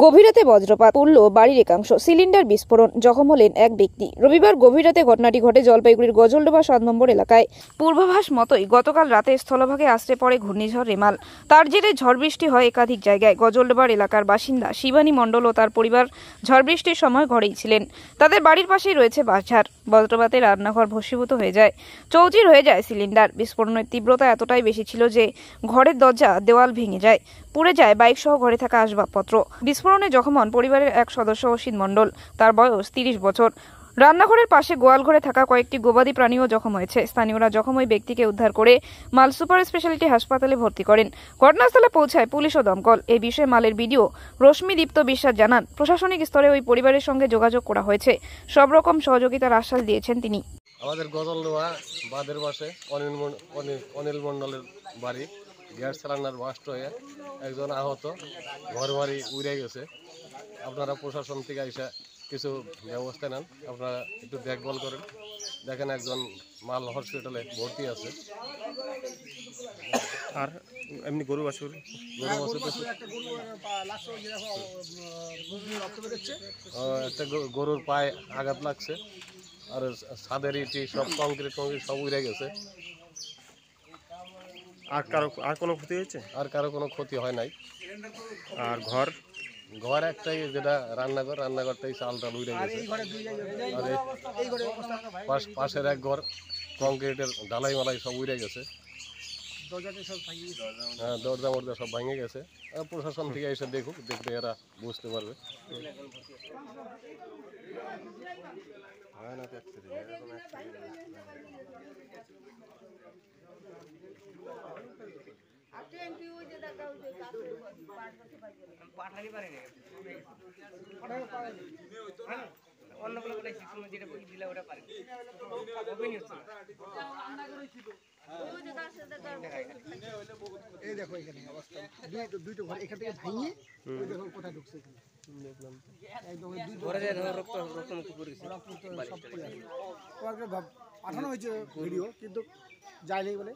গভীর রাতে বজ্রপাত পড়ল বাড়ির একাংশ, সিলিন্ডার বিস্ফোরণ, জখম হলেন এক ব্যক্তি। রবিবার গভীর রাতে ঘটনাটি ঘটে জলপাইগুড়ির গজলডোবা ৭ নম্বর এলাকায়। পূর্বাভাস মতোই গতকাল রাতে স্থলভাগে আছড়ে পড়ে ঘূর্ণিঝড় রেমাল। তার জেরে ঝড় বৃষ্টি হয় একাধিক জায়গায়। গজলডোবার এলাকার বাসিন্দা শিবানী মণ্ডল ও তার পরিবার ঝড় বৃষ্টির সময় ঘরেই ছিলেন। তাদের বাড়ির পাশেই রয়েছে বাসঝাড়। বজ্রপাতে রান্নাঘর ভস্মীভূত হয়ে যায়, চৌচির হয়ে যায় সিলিন্ডার। বিস্ফোরণের তীব্রতা এতটাই বেশি ছিল যে ঘরের দরজা দেওয়াল ভেঙে যায়, পুড়ে যায় বাইক সহ ঘরে থাকা আসবাবপত্র। বিস্ফোরণে জখম হন পরিবারের এক সদস্য অসিত মণ্ডল, তার বয়স ৩০ বছর। রান্নাঘরের পাশে গোয়াল ঘরে থাকা কয়েকটি গবাদি প্রাণীও জখম হয়েছে। স্থানীয়রা জখম ওই ব্যক্তিকে উদ্ধার করে মাল সুপার স্পেশালিটি হাসপাতালে ভর্তি করেন। ঘটনাস্থলে পৌঁছায় পুলিশ ও দমকল। এই বিষয়ে মালের বিডিও রশ্মি দীপ্ত বিশ্বাস জানান, প্রশাসনিক স্তরে ওই পরিবারের সঙ্গে যোগাযোগ করা হয়েছে। সব রকম সহযোগিতার আশ্বাস দিয়েছেন তিনি। আমাদের গজলডোবা বাঁধের পাশে অনিল মণ্ডলের বাড়ি। গ্যাস সিলিন্ডার বাস্ট হয়ে একজন আহত, ঘর বাড়ি উড়ে গেছে। আপনারা প্রশাসন থেকে এসে কিছু ব্যবস্থা নেন, আপনারা একটু দেখভাল করেন। দেখেন একজন মাল হসপিটালে ভর্তি আছে। আর এমনি গরু বাছুর একটা গরুর পায়ে আঘাত লাগছে, আর ছাদের ইটি সব কংক্রিট সব উড়ে গেছে। আর কোনো ক্ষতি হয়েছে? আর কারো কোনো ক্ষতি হয় নাই। আর ঘর একটাই, যেটা রান্নাঘরটাই চাল টাল উড়ে গেছে। আর পাশের এক ঘর কংক্রিটের ঢালাই মালাই সব উড়ে গেছে। হ্যাঁ, দরজা মরজা সব ভেঙে গেছে। প্রশাসন থেকে এসে দেখুক, দেখলে এরা বুঝতে পারবে। এই দেখো এখানে অবস্থা, দুইটা ঘর এখান থেকে ভাঙিয়ে ওই দেখো কোথায় ঢুকছে। একদম পাঠানো হয়েছে ভিডিও, কিন্তু যায়নি বলে।